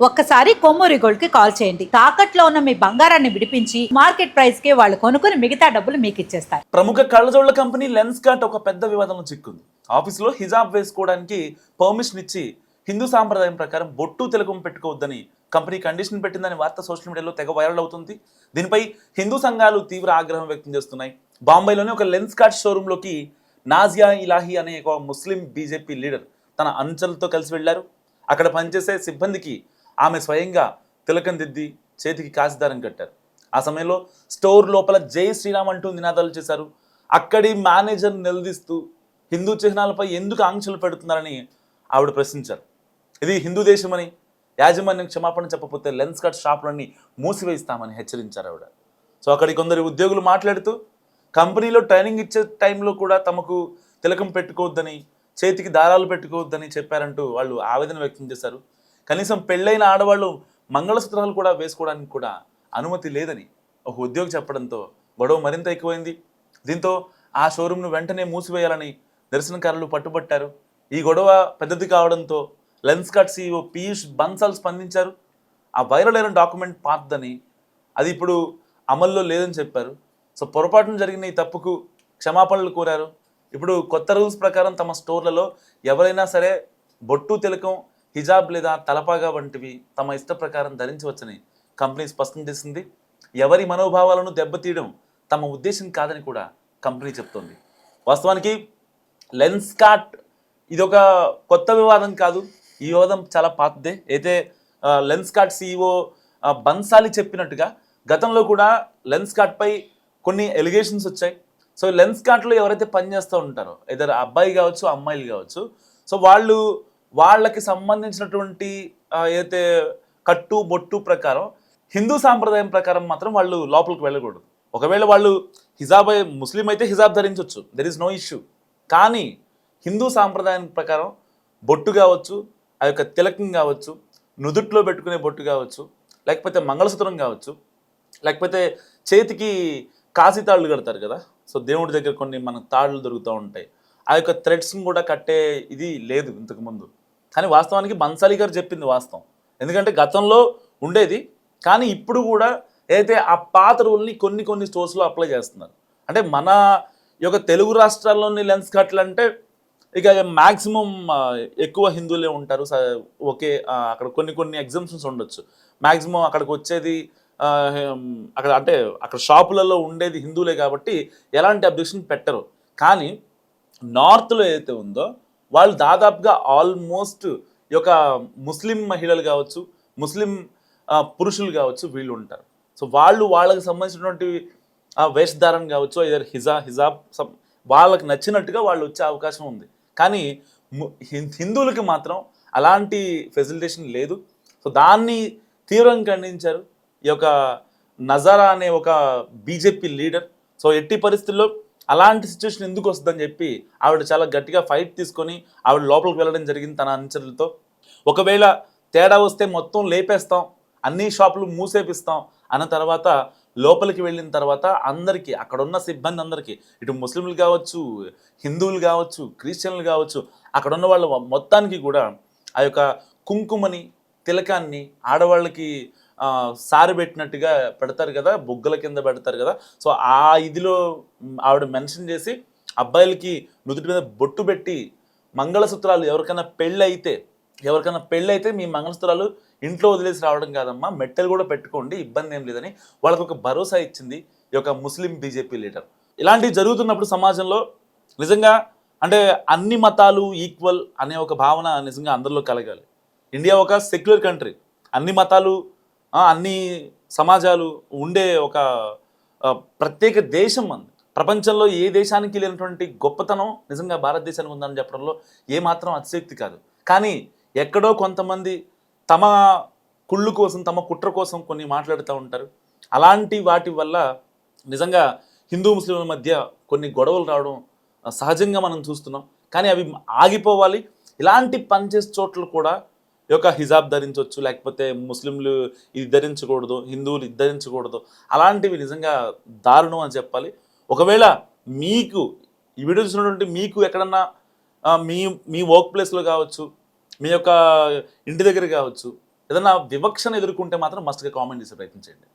ఒక్కసారి కొమ్మూరి గోల్డ్ కి కాల్ చేయండి. తాకట్లో ఉన్న మీ బంగారాన్ని విడిపించి మార్కెట్ ప్రైస్ కి వాళ్ళు కొనుక్కుని మిగతా డబ్బులు మీకు ఇచ్చేస్తారు. ప్రముఖ కళ్ళజోళ్ల కంపెనీ లెన్స్ కార్ట్ ఒక పెద్ద వివాదంలో చిక్కుంది. ఆఫీసులో హిజాబ్ వేసుకోవడానికి పర్మిషన్ ఇచ్చి హిందూ సాంప్రదాయం ప్రకారం బొట్టు తిలకం పెట్టుకోవద్దని కంపెనీ కండిషన్ పెట్టిందని వార్త సోషల్ మీడియాలో తెగ వైరల్ అవుతుంది. దీనిపై హిందూ సంఘాలు తీవ్ర ఆగ్రహం వ్యక్తం చేస్తున్నాయి. బాంబేలోని ఒక లెన్స్ కార్ట్ షోరూంలోకి నాజియా ఇలాహి అనే ఒక ముస్లిం బీజేపీ లీడర్ తన అనుచరులతో కలిసి వెళ్లారు. అక్కడ పనిచేసే సిబ్బందికి ఆమె స్వయంగా తిలకం దిద్ది చేతికి కాసిదారం కట్టారు. ఆ సమయంలో స్టోర్ లోపల జై శ్రీరామ్ అంటూ నినాదాలు చేశారు. అక్కడి మేనేజర్ నిలదీస్తూ హిందూ చిహ్నాలపై ఎందుకు ఆంక్షలు పెడుతున్నారని ఆవిడ ప్రశ్నించారు. ఇది హిందూ దేశమని, యాజమాన్యం క్షమాపణ చెప్పకపోతే లెన్స్ కట్ షాపులన్నీ మూసివేయిస్తామని హెచ్చరించారు ఆవిడ. సో అక్కడి కొందరు ఉద్యోగులు మాట్లాడుతూ కంపెనీలో ట్రైనింగ్ ఇచ్చే టైంలో కూడా తమకు తిలకం పెట్టుకోవద్దని, చేతికి దారాలు పెట్టుకోవద్దని చెప్పారంటూ వాళ్ళు ఆవేదన వ్యక్తం చేశారు. కనీసం పెళ్ళైన ఆడవాళ్ళు మంగళసూత్రాలు కూడా వేసుకోవడానికి కూడా అనుమతి లేదని ఒక ఉద్యోగి చెప్పడంతో గొడవ మరింత ఎక్కువైంది. దీంతో ఆ షోరూమ్ను వెంటనే మూసివేయాలని నిరసనకారులు పట్టుబట్టారు. ఈ గొడవ పెద్దది కావడంతో lens cart CEO Piyush Bansal స్పందించారు. ఆ వైరల్ అయిన డాక్యుమెంట్ పాతదని, అది ఇప్పుడు అమల్లో లేదని చెప్పారు. సో పొరపాటున జరిగిన ఈ తప్పుకు క్షమాపణలు కోరారు. ఇప్పుడు కొత్త రూల్స్ ప్రకారం తమ స్టోర్లలో ఎవరైనా సరే బొట్టు తిలకం, హిజాబ్ లేదా తలపాగా వంటివి తమ ఇష్ట ప్రకారం ధరించవచ్చని కంపెనీ స్పష్టం చేసింది. ఎవరి మనోభావాలను దెబ్బతీయడం తమ ఉద్దేశం కాదని కూడా కంపెనీ చెప్తోంది. వాస్తవానికి లెన్స్ కార్ట్ ఇది ఒక కొత్త వివాదం కాదు. ఈ వివాదం చాలా పాతదే. అయితే లెన్స్ కార్ట్ సీఈఓ బన్సాలి చెప్పినట్టుగా గతంలో కూడా లెన్స్ కార్ట్పై కొన్ని ఎలిగేషన్స్ వచ్చాయి. సో లెన్స్ కార్ట్లో ఎవరైతే పనిచేస్తూ ఉంటారో, ఇద్దరు అబ్బాయి కావచ్చు, అమ్మాయిలు కావచ్చు, సో వాళ్ళకి సంబంధించినటువంటి ఏదైతే కట్టు బొట్టు ప్రకారం హిందూ సాంప్రదాయం ప్రకారం మాత్రం వాళ్ళు లోపలికి వెళ్ళకూడదు. ఒకవేళ వాళ్ళు హిజాబ్ ముస్లిం అయితే హిజాబ్ ధరించవచ్చు, దెర్ ఇస్ నో ఇష్యూ. కానీ హిందూ సాంప్రదాయం ప్రకారం బొట్టు కావచ్చు, ఆ యొక్క తిలకం కావచ్చు, నుదుట్లో పెట్టుకునే బొట్టు కావచ్చు, లేకపోతే మంగళసూత్రం కావచ్చు, లేకపోతే చేతికి కాశీ తాళ్ళు కడతారు కదా, సో దేవుడి దగ్గర కొన్ని మనకు తాళ్ళు దొరుకుతూ ఉంటాయి, ఆ యొక్క థ్రెడ్స్ని కూడా కట్టే ఇది లేదు ఇంతకుముందు. కానీ వాస్తవానికి బన్సాలి గారు చెప్పింది వాస్తవం. ఎందుకంటే గతంలో ఉండేది, కానీ ఇప్పుడు కూడా ఏదైతే ఆ పాత రూల్ని కొన్ని స్టోర్స్లో అప్లై చేస్తున్నారు. అంటే మన యొక్క తెలుగు రాష్ట్రాల్లోని లెన్స్ కట్లు అంటే ఇక మ్యాక్సిమం ఎక్కువ హిందువులే ఉంటారు. ఓకే, అక్కడ కొన్ని ఎగ్జామ్షన్స్ ఉండొచ్చు. మ్యాక్సిమం అక్కడికి వచ్చేది అక్కడ అంటే అక్కడ షాపులలో ఉండేది హిందువులే కాబట్టి ఎలాంటి అబ్జెక్షన్ పెట్టరు. కానీ నార్త్లో ఏదైతే ఉందో వాళ్ళు దాదాపుగా ఆల్మోస్ట్ ఈ యొక్క ముస్లిం మహిళలు కావచ్చు, ముస్లిం పురుషులు కావచ్చు, వీళ్ళు ఉంటారు. సో వాళ్ళకి సంబంధించినటువంటి వేషధారణ కావచ్చు, ఇదర్ హిజాబ్ వాళ్ళకి నచ్చినట్టుగా వాళ్ళు వచ్చే అవకాశం ఉంది. కానీ హిందువులకి మాత్రం అలాంటి ఫెసిలిటేషన్ లేదు. సో దాన్ని తీవ్రంగా ఖండించారు ఈ యొక్క నజారా అనే ఒక బీజేపీ లీడర్. సో ఎట్టి పరిస్థితుల్లో అలాంటి సిచ్యువేషన్ ఎందుకు వస్తుందని చెప్పి ఆవిడ చాలా గట్టిగా ఫైట్ తీసుకొని ఆవిడ లోపలికి వెళ్ళడం జరిగింది తన అనుచరులతో. ఒకవేళ తేడా వస్తే మొత్తం లేపేస్తాం, అన్ని షాపులు మూసేపిస్తాం అన్న తర్వాత లోపలికి వెళ్ళిన తర్వాత అందరికీ, అక్కడ ఉన్న సిబ్బంది అందరికీ, ఇటు ముస్లింలు కావచ్చు, హిందువులు కావచ్చు, క్రిస్టియన్లు కావచ్చు, అక్కడ ఉన్న వాళ్ళ మొత్తానికి కూడా ఆ యొక్క కుంకుమని, తిలకాన్ని ఆడవాళ్ళకి సారి పెట్టినట్టుగా పెడతారు కదా, బొగ్గల కింద పెడతారు కదా. సో ఆ ఇదిలో ఆవిడ మెన్షన్ చేసి అబ్బాయిలకి నుదుటి మీద బొట్టు పెట్టి మంగళసూత్రాలు ఎవరికైనా పెళ్ళైతే మీ మంగళసూత్రాలు ఇంట్లో వదిలేసి రావడం కాదమ్మా, మెట్టెలు కూడా పెట్టుకోండి, ఇబ్బంది ఏం లేదని వాళ్ళకు ఒక భరోసా ఇచ్చింది ఈ యొక్క ముస్లిం బీజేపీ లీడర్. ఇలాంటివి జరుగుతున్నప్పుడు సమాజంలో నిజంగా అంటే అన్ని మతాలు ఈక్వల్ అనే ఒక భావన నిజంగా అందరిలో కలగాలి. ఇండియా ఒక సెక్యులర్ కంట్రీ, అన్ని మతాలు అన్ని సమాజాలు ఉండే ఒక ప్రత్యేక దేశం అంది. ప్రపంచంలో ఏ దేశానికి లేనటువంటి గొప్పతనం నిజంగా భారతదేశానికి ఉందని చెప్పడంలో ఏమాత్రం అతిశక్తి కాదు. కానీ ఎక్కడో కొంతమంది తమ కుళ్ళు కోసం, తమ కుట్ర కోసం కొన్ని మాట్లాడుతూ ఉంటారు. అలాంటి వాటి వల్ల నిజంగా హిందూ ముస్లింల మధ్య కొన్ని గొడవలు రావడం సహజంగా మనం చూస్తున్నాం. కానీ అవి ఆగిపోవాలి. ఇలాంటి పనిచేసే చోట్ల కూడా ఈ యొక్క హిజాబ్ ధరించవచ్చు, లేకపోతే ముస్లింలు ఇది ధరించకూడదు, హిందువులు ఇది ధరించకూడదు, అలాంటివి నిజంగా దారుణం అని చెప్పాలి. ఒకవేళ మీకు ఈ వీడియో చూసినటువంటి మీకు ఎక్కడన్నా మీ వర్క్ ప్లేస్లో కావచ్చు, మీ యొక్క ఇంటి దగ్గర కావచ్చు, ఏదైనా వివక్షను ఎదుర్కొంటే మాత్రం మస్ట్గా కామెంట్ చేసే ప్రయత్నం చేయండి.